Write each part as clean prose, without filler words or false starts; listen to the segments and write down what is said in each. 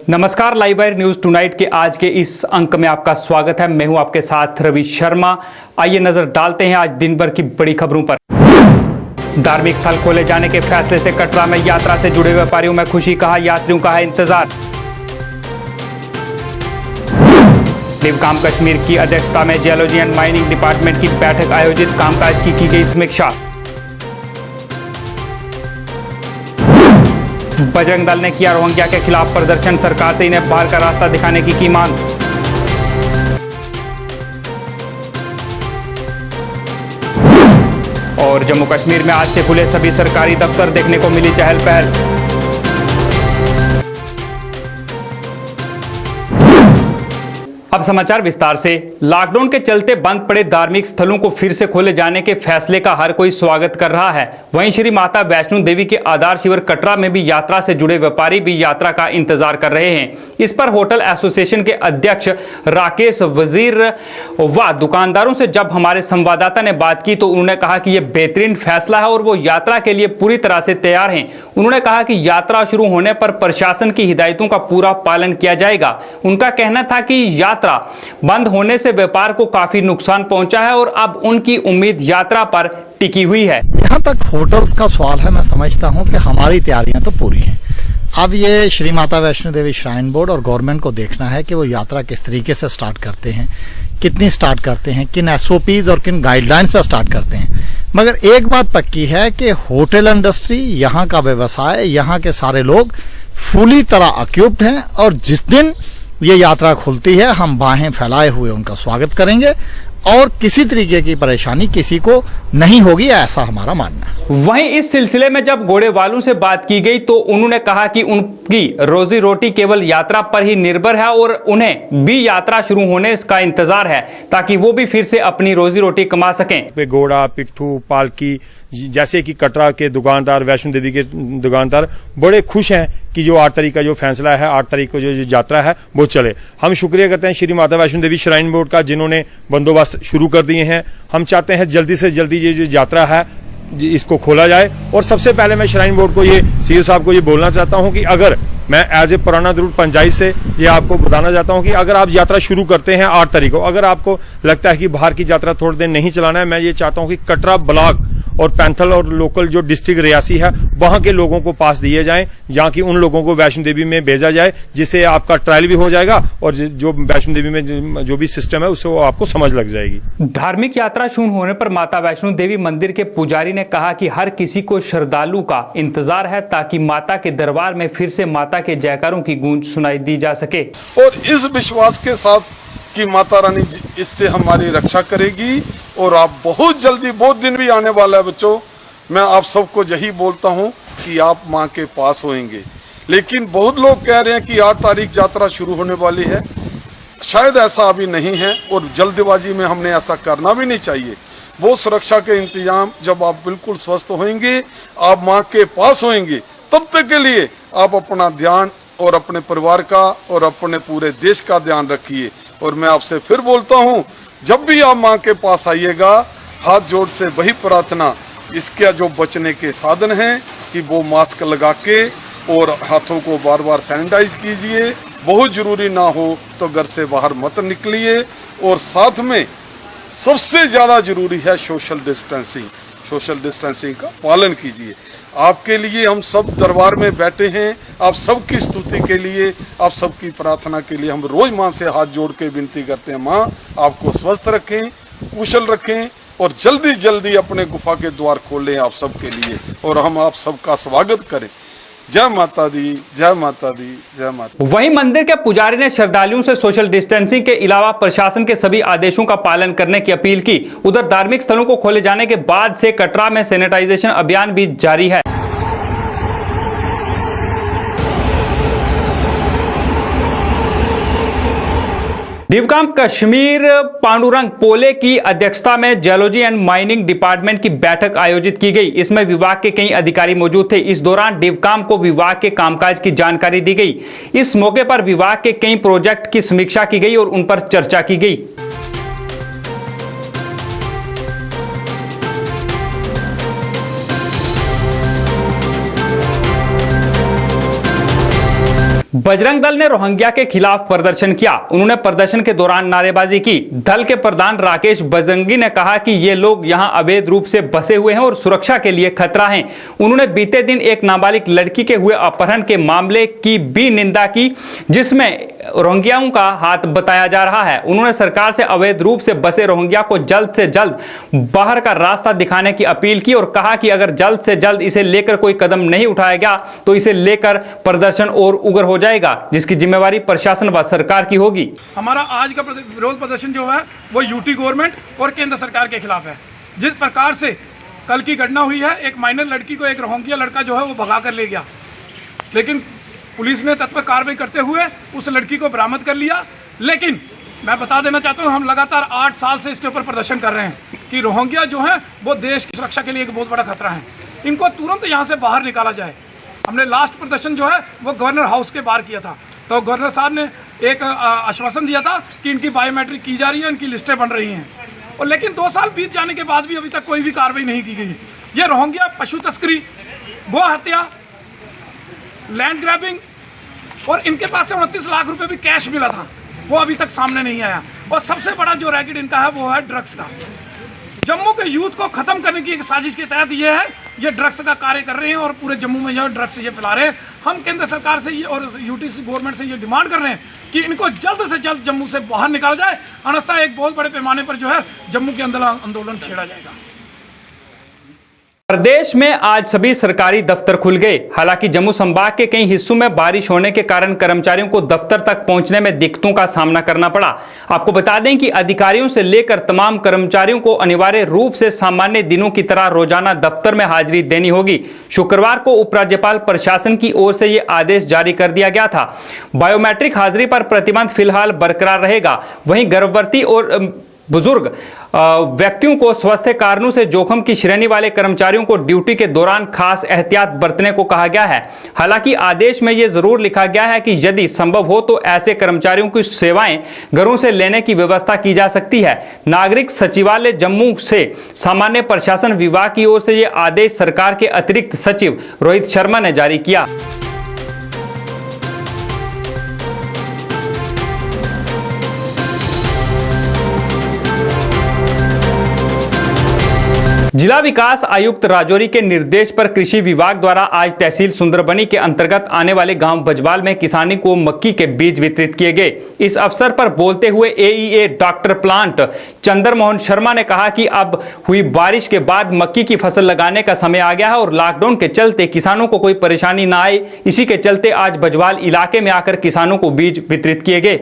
नमस्कार, live wire news tonight के आज के इस अंक में आपका स्वागत है। मैं हूं आपके साथ रवि शर्मा। आइए नजर डालते हैं आज दिन भर की बड़ी खबरों पर। धार्मिक स्थल खोले जाने के फैसले से कटरा में यात्रा से जुड़े व्यापारियों में खुशी, कहा यात्रियों का है इंतजार। डिवकाम कश्मीर की अध्यक्षता में जियोलॉजी एंड माइनिंग डिपार्टमेंट की बैठक आयोजित, कामकाज की गई समीक्षा। बजरंग दल ने किया रोहिंग्या के खिलाफ प्रदर्शन, सरकार से इन्हें बाहर का रास्ता दिखाने की मांग। और जम्मू कश्मीर में आज से खुले सभी सरकारी दफ्तर, देखने को मिली चहल पहल। अब समाचार विस्तार से। लॉकडाउन के चलते बंद पड़े धार्मिक स्थलों को फिर से खोले जाने के फैसले का हर कोई स्वागत कर रहा है। वहीं श्री माता वैष्णो देवी के आधार शिविर कटरा में भी यात्रा से जुड़े व्यापारी भी यात्रा का इंतजार कर रहे हैं। इस पर होटल एसोसिएशन के अध्यक्ष राकेश वजीर व दुकानदारों से जब हमारे संवाददाता ने बात की तो उन्होंने कहा कि यह बेहतरीन फैसला है और वो यात्रा के लिए पूरी तरह से तैयार हैं। उन्होंने कहा कि यात्रा शुरू होने पर प्रशासन की हिदायतों का पूरा पालन किया जाएगा। उनका कहना था कि यात्रा बंद होने से व्यापार को काफी नुकसान पहुंचा है और अब उनकी उम्मीद यात्रा पर टिकी हुई है। यहाँ तक होटल्स का सवाल है, मैं समझता हूँ कि हमारी तैयारियां तो पूरी हैं। अब ये श्री माता वैष्णो देवी श्राइन बोर्ड और गवर्नमेंट को देखना है कि वो यात्रा किस तरीके से स्टार्ट करते हैं, कितनी स्टार्ट करते हैं, किन एसओपीज और किन गाइडलाइंस पर स्टार्ट करते हैं। मगर एक बात पक्की है कि होटल इंडस्ट्री, यहाँ का व्यवसाय, यहाँ के सारे लोग फुली तरह अक्यूप्ड हैं और जिस दिन ये यात्रा खुलती है हम बाहें फैलाए हुए उनका स्वागत करेंगे और किसी तरीके की परेशानी किसी को नहीं होगी, ऐसा हमारा मानना है। वहीं इस सिलसिले में जब घोड़े वालों से बात की गई तो उन्होंने कहा कि उनकी रोजी रोटी केवल यात्रा पर ही निर्भर है और उन्हें भी यात्रा शुरू होने का इंतजार है ताकि वो भी फिर से अपनी रोजी रोटी कमा सकें। घोड़ा, पिट्ठू, पालकी जैसे कि कटरा के दुकानदार, वैष्णो देवी के दुकानदार बड़े खुश हैं कि जो 8 तारीख का जो फैसला है, 8 तारीख को जो यात्रा है वो चले। हम शुक्रिया करते हैं श्री माता वैष्णो देवी श्राइन बोर्ड का जिन्होंने बंदोबस्त शुरू कर दिए हैं। हम चाहते हैं जल्दी से जल्दी ये जो यात्रा है इसको खोला जाए। और सबसे पहले मैं श्राइन बोर्ड को, ये सीओ साहब को ये बोलना चाहता हूं कि अगर मैं एज ए पुराना दुर्ग पंचायत से ये आपको बताना चाहता हूं कि अगर आप यात्रा शुरू करते हैं 8 तारीख को, अगर आपको लगता है कि बाहर की यात्रा थोड़े दिन नहीं चलाना है, मैं ये चाहता हूं कि कटरा ब्लॉक और पैंथल और लोकल जो डिस्ट्रिक्ट रियासी है वहां के लोगों को पास दिए जाएं, जहां की उन लोगों को वैष्णो देवी में भेजा जाए, जिससे आपका ट्रायल भी हो जाएगा और जो वैष्णो देवी में जो भी सिस्टम है उससे वो आपको समझ लग जाएगी। धार्मिक यात्रा शुरू होने पर माता वैष्णो देवी मंदिर के पुजारी ने कहा कि हर किसी को श्रद्धालु का इंतजार है ताकि माता के दरबार में फिर से माता के जयकारों की गूंज सुनाई दी जा सके। और इस विश्वास के साथ कि माता रानी इससे हमारी रक्षा करेगी और आप बहुत जल्दी, बहुत दिन भी आने वाला है बच्चों, मैं आप सबको यही बोलता हूं कि आप मां के पास होंगे। लेकिन बहुत लोग कह रहे हैं कि 8 तारीख यात्रा शुरू होने वाली है, शायद ऐसा अभी नहीं है और जल्दबाजी में हमने ऐसा करना भी नहीं चाहिए। वो सुरक्षा के इंतजाम जब आप बिल्कुल स्वस्थ होंगे, आप मां के पास होंगे, तब तक के लिए आप अपना ध्यान और अपने परिवार का और अपने पूरे देश का ध्यान रखिए। और मैं आपसे फिर बोलता हूं, जब भी आप मां के पास आइएगा, हाथ जोड़ से वही प्रार्थना, इसके जो बचने के साधन हैं कि वो मास्क लगा के और हाथों को बार बार सैनिटाइज कीजिए, बहुत जरूरी ना हो तो घर से बाहर मत निकलिए और साथ में सबसे ज्यादा जरूरी है सोशल डिस्टेंसिंग का पालन कीजिए। आपके लिए हम सब दरबार में बैठे हैं, आप सबकी स्तुति के लिए, आप सबकी प्रार्थना के लिए हम रोज मां से हाथ जोड़ के विनती करते हैं, मां आपको स्वस्थ रखें, कुशल रखें और जल्दी जल्दी अपने गुफा के द्वार खोलें आप सबके लिए और हम आप सबका स्वागत करें। जय माता दी, जय माता दी, जय माता। वहीं मंदिर के पुजारी ने श्रद्धालुओं से सोशल डिस्टेंसिंग के अलावा प्रशासन के सभी आदेशों का पालन करने की अपील की। उधर धार्मिक स्थलों को खोले जाने के बाद से कटरा में सैनिटाइजेशन अभियान भी जारी है। डिवकाम कश्मीर पांडुरंग पोले की अध्यक्षता में जियोलॉजी एंड माइनिंग डिपार्टमेंट की बैठक आयोजित की गई। इसमें विभाग के कई अधिकारी मौजूद थे। इस दौरान डिवकाम को विभाग के कामकाज की जानकारी दी गई। इस मौके पर विभाग के कई प्रोजेक्ट की समीक्षा की गई और उन पर चर्चा की गई। बजरंग दल ने रोहिंग्या के खिलाफ प्रदर्शन किया। उन्होंने प्रदर्शन के दौरान नारेबाजी की। दल के प्रधान राकेश बजरंगी ने कहा कि ये लोग यहां अवैध रूप से बसे हुए हैं और सुरक्षा के लिए खतरा हैं। उन्होंने बीते दिन एक नाबालिग लड़की के हुए अपहरण के मामले की भी निंदा की, जिसमें रोहिंग्याओं का हाथ बताया जा रहा है। उन्होंने सरकार से अवैध रूप से बसे रोहिंग्या को जल्द से जल्द बाहर का रास्ता दिखाने की अपील की और कहा कि अगर जल्द से जल्द इसे लेकर कोई कदम नहीं उठाया गया तो इसे लेकर प्रदर्शन और उग्र हो जाएगा, जिसकी जिम्मेवारी प्रशासन व सरकार की होगी। हमारा आज का विरोध प्रदर्शन जो है वो यूटी गवर्नमेंट और केंद्र सरकार के खिलाफ है। जिस प्रकार से कल की घटना हुई है, एक माइनर लड़की को एक रोहिंग्या लड़का जो है वो भगा कर ले गया, लेकिन पुलिस ने तत्पर कार्रवाई करते हुए उस लड़की को बरामद कर लिया। लेकिन मैं बता देना चाहता हूं, हम लगातार 8 साल से इसके ऊपर प्रदर्शन कर रहे हैं कि रोहिंग्या जो है वो देश की सुरक्षा के लिए एक बहुत बड़ा खतरा है। इनको तुरंत यहां से बाहर निकाला जाए। हमने लास्ट प्रदर्शन जो है वो गवर्नर हाउस के बाहर किया था, तो गवर्नर साहब ने एक आश्वासन दिया था कि इनकी बायोमेट्रिक की जा रही है, इनकी लिस्टें बन रही हैं, और लेकिन 2 साल बीत जाने के बाद भी अभी तक कोई भी कार्रवाई नहीं की गई। ये रोहिंग्या पशु तस्करी, गो हत्या, लैंड ग्रैबिंग, और इनके पास से 29 लाख रुपए भी कैश मिला था, वो अभी तक सामने नहीं आया। और सबसे बड़ा जो रैकेट इनका है वो है ड्रग्स का। जम्मू के यूथ को खत्म करने की एक साजिश के तहत ये ड्रग्स का कार्य कर रहे हैं और पूरे जम्मू में जो ड्रग्स ये फैला रहे हैं। हम केंद्र सरकार से और यूटीसी गवर्नमेंट से ये डिमांड कर रहे हैं कि इनको जल्द से जल्द जम्मू से बाहर निकाला जाए, अन्यथा एक बहुत बड़े पैमाने पर जो है जम्मू के अंदर आंदोलन छेड़ा जाएगा। प्रदेश में आज सभी सरकारी दफ्तर खुल गए। हालांकि जम्मू संभाग के कई हिस्सों में बारिश होने के कारण कर्मचारियों को दफ्तर तक पहुंचने में दिक्कतों का सामना करना पड़ा। आपको बता दें कि अधिकारियों से लेकर तमाम कर्मचारियों को अनिवार्य रूप से सामान्य दिनों की तरह रोजाना दफ्तर में हाजिरी देनी होगी। शुक्रवार को उपराज्यपाल प्रशासन की ओर से यह आदेश जारी कर दिया गया था। बायोमेट्रिक हाजिरी पर प्रतिबंध फिलहाल बरकरार रहेगा। वहीं गर्भवती और बुजुर्ग व्यक्तियों को स्वास्थ्य कारणों से जोखिम की श्रेणी वाले कर्मचारियों को ड्यूटी के दौरान खास एहतियात बरतने को कहा गया है। हालांकि आदेश में यह जरूर लिखा गया है कि यदि संभव हो तो ऐसे कर्मचारियों की सेवाएं घरों से लेने की व्यवस्था की जा सकती है। नागरिक सचिवालय जम्मू से सामान्य प्रशासन विभाग की ओर से यह आदेश सरकार के अतिरिक्त सचिव रोहित शर्मा ने जारी किया। जिला विकास आयुक्त राजौरी के निर्देश पर कृषि विभाग द्वारा आज तहसील सुंदरबनी के अंतर्गत आने वाले गांव बजवाल में किसानी को मक्की के बीज वितरित किए गए। इस अवसर पर बोलते हुए एईए डॉक्टर प्लांट चंद्रमोहन शर्मा ने कहा कि अब हुई बारिश के बाद मक्की की फसल लगाने का समय आ गया है और लॉकडाउन के चलते किसानों को कोई परेशानी न आए, इसी के चलते आज बजवाल इलाके में आकर किसानों को बीज वितरित किए गए।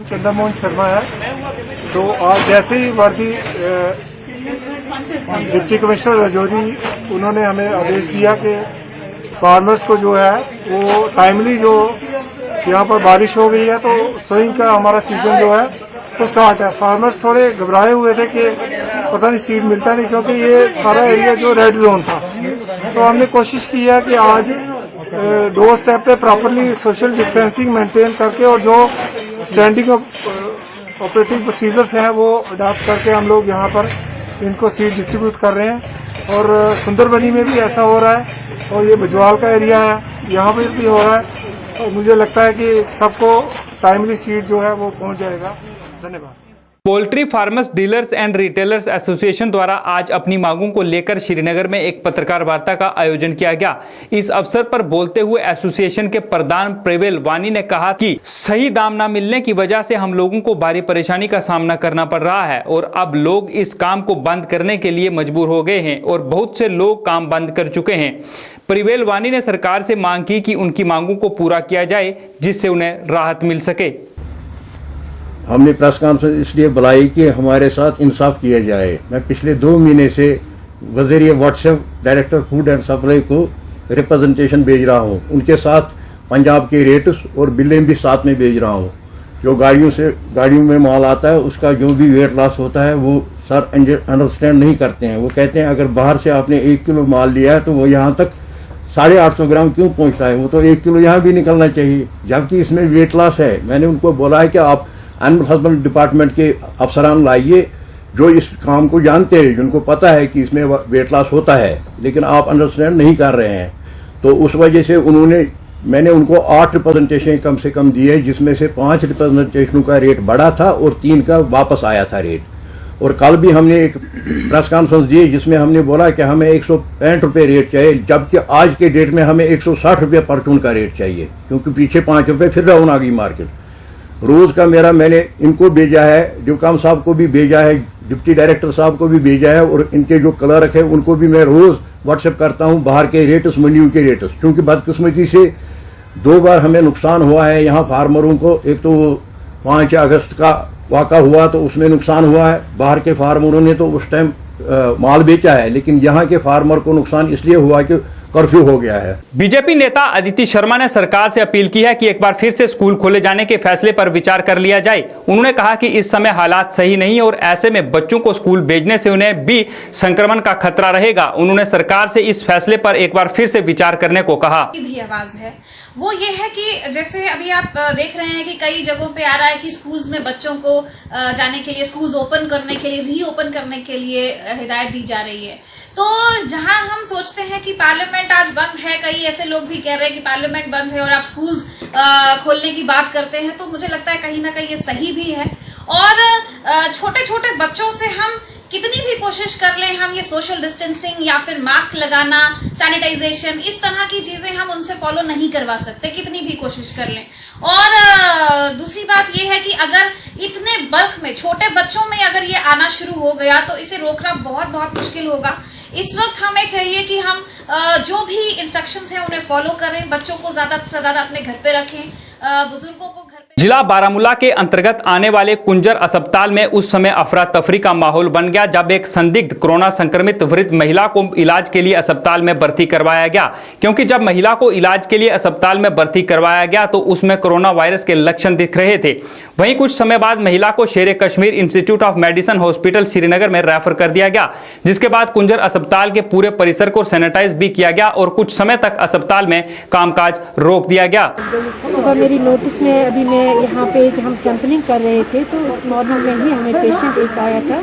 चंद्रमोहन शर्मा है। तो आज जैसे ही वर्दी डिप्टी कमिश्नर राजौरी उन्होंने हमें आदेश दिया कि फार्मर्स को जो है वो टाइमली, जो यहाँ पर बारिश हो गई है तो सोइंग का हमारा सीजन जो है तो स्टार्ट है। फार्मर्स थोड़े घबराए हुए थे कि पता नहीं सीड मिलता नहीं, क्योंकि ये सारा एरिया जो रेड जोन था। तो हमने कोशिश की है कि आज 2 स्टेप पे प्रॉपरली सोशल डिस्टेंसिंग मेंटेन करके और जो स्टैंडिंग ऑपरेटिंग प्रोसीजर्स हैं वो अडॉप्ट करके हम लोग यहाँ पर इनको सीड डिस्ट्रीब्यूट कर रहे हैं। और सुंदरबनी में भी ऐसा हो रहा है और ये बजवाल का एरिया है, यहाँ पर भी हो रहा है। और मुझे लगता है कि सबको टाइमली सीड जो है वो पहुँच जाएगा। धन्यवाद। Poultry farmers dealers and retailers association द्वारा आज अपनी मांगों को लेकर श्रीनगर में एक पत्रकार वार्ता का आयोजन किया गया। इस अवसर पर बोलते हुए एसोसिएशन के प्रधान प्रवेल वानी ने कहा कि सही दाम न मिलने की वजह से हम लोगों को भारी परेशानी का सामना करना पड़ रहा है और अब लोग इस काम को बंद करने के लिए मजबूर हो गए हैं और बहुत से लोग काम बंद कर चुके हैं। प्रवेल वानी ने सरकार से मांग की कि उनकी मांगों को पूरा किया जाए जिससे उन्हें राहत मिल सके। हमने प्रेस कॉन्फ्रेंस इसलिए बुलाई कि हमारे साथ इंसाफ किया जाए। मैं पिछले 2 महीने से वज़ीर WhatsApp director food and supply को रिप्रेजेंटेशन भेज रहा हूं। उनके साथ पंजाब के रेट्स और बिलें भी साथ में भेज रहा हूं। जो गाड़ियों में माल आता है उसका जो भी वेट लॉस होता है वो सर अंडरस्टैंड नहीं करते हैं। वो कहते हैं अगर बाहर से आपने 1 किलो माल लिया है तो वो यहाँ तक 850 ग्राम क्यों पहुंचता है, वो तो 1 किलो यहाँ भी निकलना चाहिए, जबकि इसमें वेट लॉस है। मैंने उनको बोला है कि आप एनिमल हस्बेंड्री डिपार्टमेंट के अफसरान लाइए, जो इस काम को जानते हैं, जिनको पता है कि इसमें वेट लॉस होता है, लेकिन आप अंडरस्टैंड नहीं कर रहे हैं, तो उस वजह से मैंने उनको 8 रिप्रेजेंटेशन कम से कम दिए, जिसमें से 5 रिप्रेजेंटेशनों का रेट बढ़ा था और 3 का वापस आया था रेट। और कल भी हमने एक प्रेस कॉन्फ्रेंस दी जिसमें हमने बोला कि हमें 165 रुपये रेट चाहिए, जबकि आज के डेट में हमें 160 रुपये पर टन का रेट चाहिए, क्योंकि पीछे 5 रुपये फिर डाउन आ गई मार्केट। रोज का मैंने इनको भेजा है, डिप्टी साहब को भी भेजा है, डिप्टी डायरेक्टर साहब को भी भेजा है, और इनके जो क्लर्क है उनको भी मैं रोज व्हाट्सएप करता हूं बाहर के रेट्स, मंडियों के रेट्स। क्योंकि बदकिस्मती से 2 बार हमें नुकसान हुआ है यहाँ फार्मरों को। एक तो 5 अगस्त का वाक़ा हुआ तो उसमें नुकसान हुआ है, बाहर के फार्मरों ने तो उस टाइम माल बेचा है, लेकिन यहाँ के फार्मर को नुकसान इसलिए हुआ कि कर्फ्यू हो गया है। बीजेपी नेता अदिति शर्मा ने सरकार से अपील की है कि एक बार फिर से स्कूल खोले जाने के फैसले पर विचार कर लिया जाए। उन्होंने कहा कि इस समय हालात सही नहीं और ऐसे में बच्चों को स्कूल भेजने से उन्हें भी संक्रमण का खतरा रहेगा। उन्होंने सरकार से इस फैसले पर एक बार फिर से विचार करने को कहा। भी आवाज है वो ये है कि जैसे अभी आप देख रहे हैं कि कई जगहों पे आ रहा है कि स्कूल्स में बच्चों को जाने के लिए, स्कूल्स ओपन करने के लिए, रीओपन करने के लिए हिदायत दी जा रही है। तो जहां हम सोचते हैं कि पार्लियामेंट आज बंद है, कई ऐसे लोग भी कह रहे हैं कि पार्लियामेंट बंद है और आप स्कूल्स खोलने की बात करते हैं, तो मुझे लगता है कहीं ना कहीं ये सही भी है। और छोटे छोटे बच्चों से हम कितनी भी कोशिश कर लें, हम ये सोशल डिस्टेंसिंग या फिर मास्क लगाना, सैनिटाइजेशन, इस तरह की चीजें हम उनसे फॉलो नहीं करवा सकते, कितनी भी कोशिश कर लें। और दूसरी बात ये है कि अगर इतने बल्क में छोटे बच्चों में अगर ये आना शुरू हो गया तो इसे रोकना बहुत बहुत मुश्किल होगा। इस वक्त हमें चाहिए कि हम जो भी इंस्ट्रक्शंस हैं उन्हें फॉलो करें, बच्चों को ज्यादा से ज्यादा अपने घर पे रखें, बुजुर्गों को घर पे। जिला बारामूला के अंतर्गत आने वाले कुंजर अस्पताल में उस समय अफरा तफरी का माहौल बन गया जब एक संदिग्ध कोरोना संक्रमित वृद्ध महिला को इलाज के लिए अस्पताल में भर्ती करवाया गया। क्योंकि जब महिला को इलाज के लिए अस्पताल में भर्ती करवाया गया तो उसमें कोरोना वायरस के लक्षण दिख रहे थे। वहीं कुछ समय बाद महिला को शेर Kashmir institute of medicine hospital Srinagar में रेफर कर दिया गया, जिसके बाद कुंजर अस्पताल के पूरे परिसर को सैनिटाइज भी किया गया और कुछ समय तक अस्पताल में कामकाज रोक दिया गया। सुबह मेरी नोटिस में अभी मैं यहाँ पे जब हम सैंपलिंग कर रहे थे तो उस मॉर्निंग में ही हमें पेशेंट एक आया था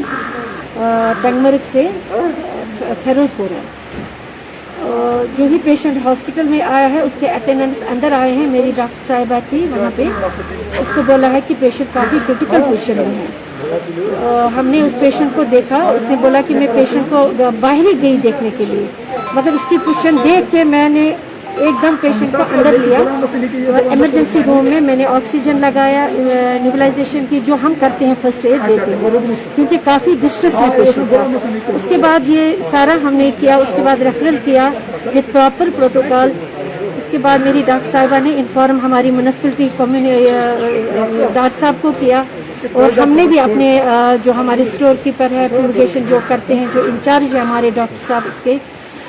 टंगमर्ग से फिरोजपुर। जो भी पेशेंट हॉस्पिटल में आया है उसके अटेंडेंट्स अंदर आए हैं, मेरी डॉक्टर साहिबा थी वहाँ पे, उसको बोला है कि पेशेंट काफी क्रिटिकल पोजीशन में है। हमने उस पेशेंट को देखा, उसने बोला कि मैं पेशेंट को बाहर ही गई देखने के लिए, मतलब इसकी पोजीशन देख के मैंने एकदम पेशेंट को अंदर लिया। इमरजेंसी रूम में मैंने ऑक्सीजन लगाया, न्यूबलाइजेशन की जो हम करते हैं, फर्स्ट एड देते हैं, क्योंकि काफी डिस्ट्रेस में पेशेंट था। उसके बाद ये सारा हमने किया, उसके बाद रेफरल किया विद प्रॉपर प्रोटोकॉल। उसके बाद मेरी डॉक्टर साहिबा ने इन्फॉर्म हमारी म्यूनिसिपलिटी डॉक्टर साहब को किया और हमने भी अपने जो हमारे स्टोर कीपर है, फ्यूमिगेशन जो करते हैं, जो इंचार्ज है हमारे डॉक्टर साहब इसके,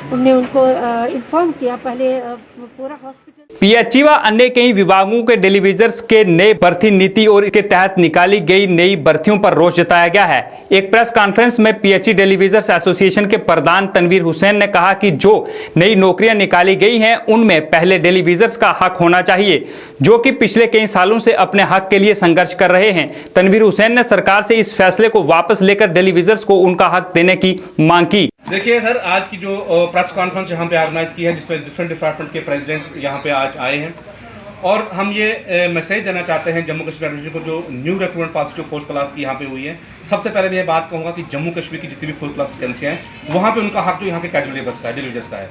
हमने उनको इन्फॉर्म किया पहले पूरा हॉस्पिटल। पीएचई व अन्य कई विभागों के डेलीविजर्स के नए भर्ती नीति और इसके तहत निकाली गई नई भर्तियों पर रोष जताया गया है। एक प्रेस कॉन्फ्रेंस में पीएचई डेलीविजर्स एसोसिएशन के प्रधान तनवीर हुसैन ने कहा कि जो नई नौकरियां निकाली गई हैं उनमें पहले डेलीविजर्स का हक होना चाहिए, जो कि पिछले कई सालों से अपने हक के लिए संघर्ष कर रहे हैं। तनवीर हुसैन ने सरकार से इस फैसले को वापस लेकर डेलीविजर्स को उनका हक देने की मांग की। देखिए सर, आज की जो प्रेस कॉन्फ्रेंस यहाँ पे ऑर्गेनाइज की है जिसमें डिफरेंट डिपार्टमेंट के प्रेसिडेंट्स यहाँ पे आज आए हैं और हम ये मैसेज देना चाहते हैं जम्मू कश्मीर एडमिनिस्ट्रेशन को, जो new recruitment positive fourth class की यहाँ पे हुई है। सबसे पहले मैं ये बात कहूँगा कि जम्मू कश्मीर की जितनी भी फोर्थ क्लास वैकेंसियाँ हैं वहाँ पे उनका हक जो यहाँ के कैजुअल का है, डेलीविजर्स का है।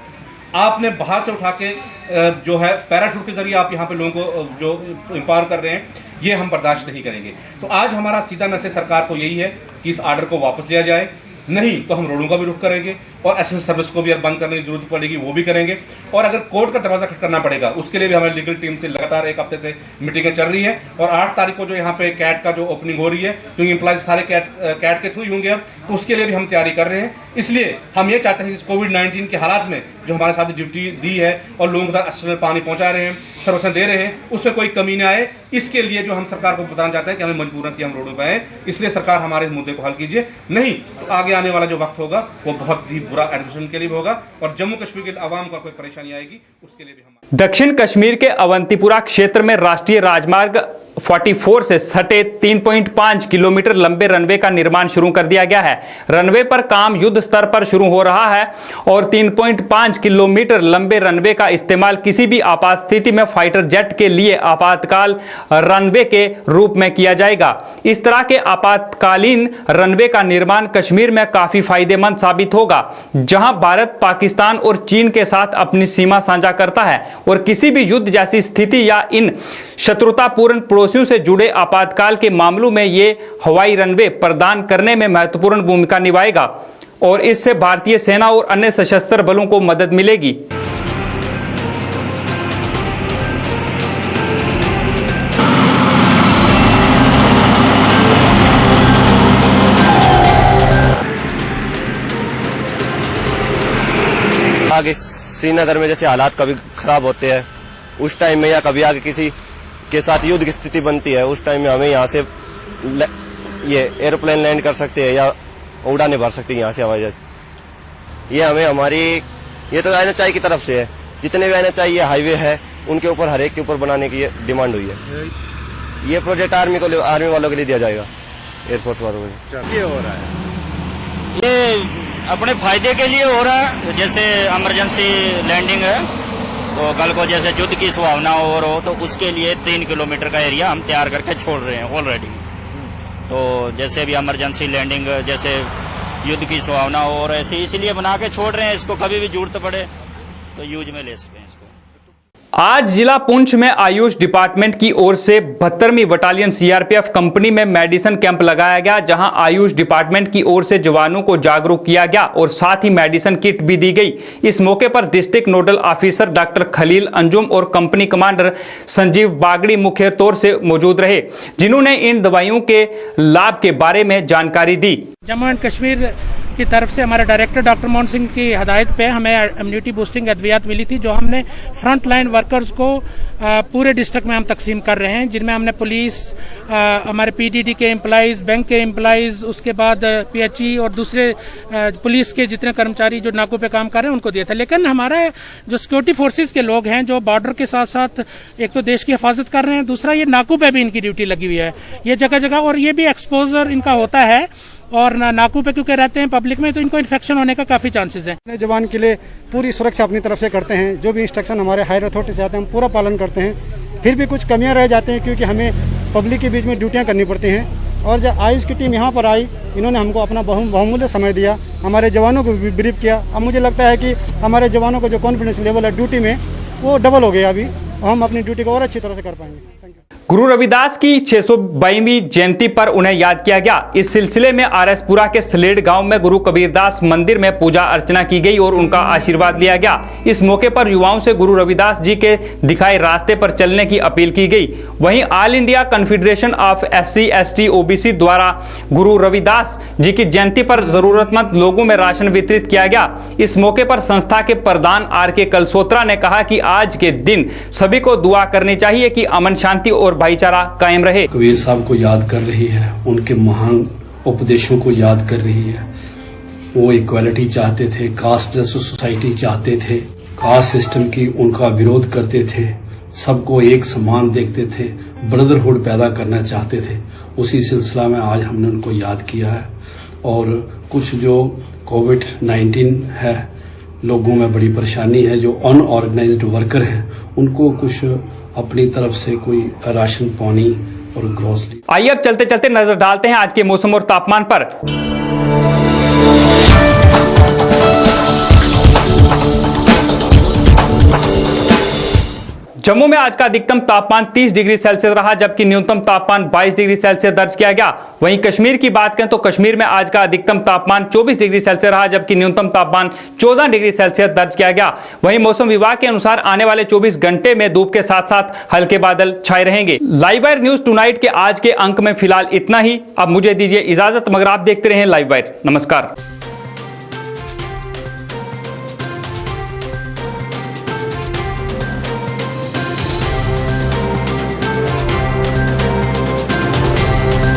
आपने बाहर से उठा के जो है पैराशूट के जरिए आप यहाँ पे लोगों को जो एम्पावर कर रहे हैं, ये हम बर्दाश्त नहीं करेंगे। तो आज हमारा सीधा मैसेज सरकार को यही है कि इस आर्डर को वापस लिया जाए, नहीं तो हम रोडों का भी रुख करेंगे और एसएस सर्विस को भी बंद करने की जरूरत पड़ेगी, वो भी करेंगे। और अगर कोर्ट का दरवाजा खटखटाना पड़ेगा उसके लिए भी हमारी लीगल टीम से लगातार एक हफ्ते से मीटिंगें चल रही हैं। और 8 तारीख को जो यहाँ पे कैट का जो ओपनिंग हो रही है, क्योंकि एम्प्लॉयज सारे कैट के थ्रू ही होंगे अब, तो उसके लिए भी हम तैयारी कर रहे हैं। इसलिए हम ये चाहते हैं कि कोविड-19 के हालात में जो हमारे साथ ड्यूटी दी है और लोगों को अस्पताल पानी पहुंचा रहे हैं, सर्विसें दे रहे हैं, उसमें कोई कमी न आए। इसके लिए जो हम सरकार को बताना चाहते हैं कि हमें मजबूरन कि हम रोडों पर आए, इसलिए सरकार हमारे इस मुद्दे को हल कीजिए, नहीं तो आगे आने वाला जो वक्त होगा वो बहुत ही बुरा एडमिशन के लिए होगा और जम्मू कश्मीर के आवाम को कोई परेशानी आएगी उसके लिए भी हम। दक्षिण कश्मीर के अवंतीपुरा क्षेत्र में राष्ट्रीय राजमार्ग 44 से सटे 3.5 किलोमीटर लंबे रनवे का निर्माण शुरू कर दिया गया है। रनवे पर काम युद्ध स्तर पर शुरू हो रहा है और 3.5 किलोमीटर लंबे रनवे का इस्तेमाल किसी भी आपात स्थिति में फाइटर जेट के लिए आपातकाल रनवे के रूप में किया जाएगा। इस तरह के आपातकालीन रनवे का निर्माण कश्मीर में काफी फायदेमंद साबित होगा, जहां भारत पाकिस्तान और चीन के साथ अपनी सीमा साझा करता है और किसी भी युद्ध जैसी स्थिति या इन शत्रुतापूर्ण पड़ोसियों से जुड़े आपातकाल के मामलों में ये हवाई रनवे प्रदान करने में महत्वपूर्ण भूमिका निभाएगा और इससे भारतीय सेना और अन्य सशस्त्र बलों को मदद मिलेगी। आगे श्रीनगर में जैसे हालात कभी खराब होते हैं उस टाइम में, या कभी आगे किसी के साथ युद्ध की स्थिति बनती है उस टाइम में हमें यहाँ से ये एरोप्लेन लैंड कर सकते हैं या उड़ाने भर सकते हैं यहाँ से हवाई जहाज। ये हमें हमारी ये तो NHI की तरफ से है, जितने भी NHI ये हाईवे है उनके ऊपर हर एक के ऊपर बनाने की डिमांड हुई है। ये प्रोजेक्ट आर्मी वालों के लिए दिया जाएगा, एयरफोर्स वालों को। ये हो रहा है, ये अपने फायदे के लिए हो रहा है। जैसे इमरजेंसी लैंडिंग है तो कल को जैसे युद्ध की संभावना और हो तो उसके लिए 3 किलोमीटर का एरिया हम तैयार करके छोड़ रहे हैं ऑलरेडी। तो जैसे भी इमरजेंसी लैंडिंग जैसे युद्ध की संभावना हो और ऐसे इसलिए बना के छोड़ रहे हैं, इसको कभी भी जरूरत पड़े तो यूज में ले सकें इसको। आज जिला पुंछ में आयुष डिपार्टमेंट की ओर से 72वीं बटालियन CRPF कंपनी में मेडिसिन कैंप लगाया गया, जहां आयुष डिपार्टमेंट की ओर से जवानों को जागरूक किया गया और साथ ही मेडिसिन किट भी दी गई। इस मौके पर district nodal officer doctor Khalil Anjum और कंपनी कमांडर संजीव बागड़ी मुख्य तौर से मौजूद रहे, जिन्होंने इन दवाइयों के लाभ के बारे में जानकारी दी। जम्मू एंड कश्मीर की तरफ से हमारे डायरेक्टर डॉक्टर मोहन सिंह की हदायत पे हमें इम्यूनिटी बूस्टिंग अद्वियात मिली थी, जो हमने फ्रंट लाइन वर्कर्स को पूरे डिस्ट्रिक्ट में हम तकसीम कर रहे हैं, जिनमें हमने पुलिस, हमारे PDD के एम्प्लॉइज, बैंक के एम्प्लॉइज, उसके बाद PHE और दूसरे पुलिस के जितने कर्मचारी जो नाकों पे काम कर रहे हैं उनको दिया था। लेकिन हमारे जो सिक्योरिटी फोर्सेज के लोग हैं जो बॉर्डर के साथ साथ एक तो देश की हिफाजत कर रहे हैं, दूसरा ये नाकों पे भी इनकी ड्यूटी लगी हुई है ये जगह जगह, और ये भी एक्सपोजर इनका होता है और नाकू पे क्योंकि रहते हैं पब्लिक में तो इनको इन्फेक्शन होने का काफी चांसेस है। अपने जवान के लिए पूरी सुरक्षा अपनी तरफ से करते हैं, जो भी इंस्ट्रक्शन हमारे हायर अथॉरिटी से आते हैं हम पूरा पालन करते हैं। फिर भी कुछ कमियां रह जाती हैं क्योंकि हमें पब्लिक के बीच में ड्यूटियां करनी पड़ती हैं, और जब आयुष की टीम यहाँ पर आई इन्होंने हमको अपना बहुमूल्य समय दिया, हमारे जवानों को भी ब्रीफ किया। अब मुझे लगता है कि हमारे जवानों का जो कॉन्फिडेंस लेवल है ड्यूटी में वो डबल हो गया अभी, हम अपनी ड्यूटी को और अच्छी तरह से कर पाएंगे। गुरु रविदास की 622वीं जयंती पर उन्हें याद किया गया। इस सिलसिले में RSपुरा के सलेड गांव में गुरु कबीरदास मंदिर में पूजा अर्चना की गई और उनका आशीर्वाद लिया गया। इस मौके पर युवाओं से गुरु रविदास जी के दिखाए रास्ते पर चलने की अपील की गई। वहीं all India confederation of SC ST OBC द्वारा गुरु रविदास जी की जयंती पर जरूरतमंद लोगों में राशन वितरित किया गया। इस मौके पर संस्था के प्रधान RK कलसोत्रा ने कहा कि आज के दिन सभी को दुआ करनी चाहिए कि अमन, शांति और भाईचारा कायम रहे। कबीर साहब को याद कर रही है, उनके महान उपदेशों को याद कर रही है। वो इक्वालिटी चाहते थे, कास्टलेस सोसाइटी चाहते थे, कास्ट सिस्टम की उनका विरोध करते थे, सबको एक समान देखते थे, ब्रदरहुड पैदा करना चाहते थे। उसी सिलसिला में आज हमने उनको याद किया है। और कुछ जो कोविड-19 है, लोगों में बड़ी परेशानी है, जो अनऑर्गेनाइज्ड वर्कर हैं उनको कुछ अपनी तरफ से कोई राशन पानी और ग्रोसरी। आइए अब चलते चलते नजर डालते हैं आज के मौसम और तापमान पर। जम्मू में आज का अधिकतम तापमान 30 डिग्री सेल्सियस रहा, जबकि न्यूनतम तापमान 22 डिग्री सेल्सियस दर्ज किया गया। वहीं कश्मीर की बात करें तो कश्मीर में आज का अधिकतम तापमान 24 डिग्री सेल्सियस रहा, जबकि न्यूनतम तापमान 14 डिग्री सेल्सियस दर्ज किया गया। वहीं मौसम विभाग के अनुसार आने वाले 24 घंटे में धूप के साथ साथ हल्के बादल छाए रहेंगे। लाइव वायर न्यूज टुनाइट के आज के अंक में फिलहाल इतना ही। अब मुझे दीजिए इजाजत, मगर आप देखते रहें लाइव वायर। नमस्कार।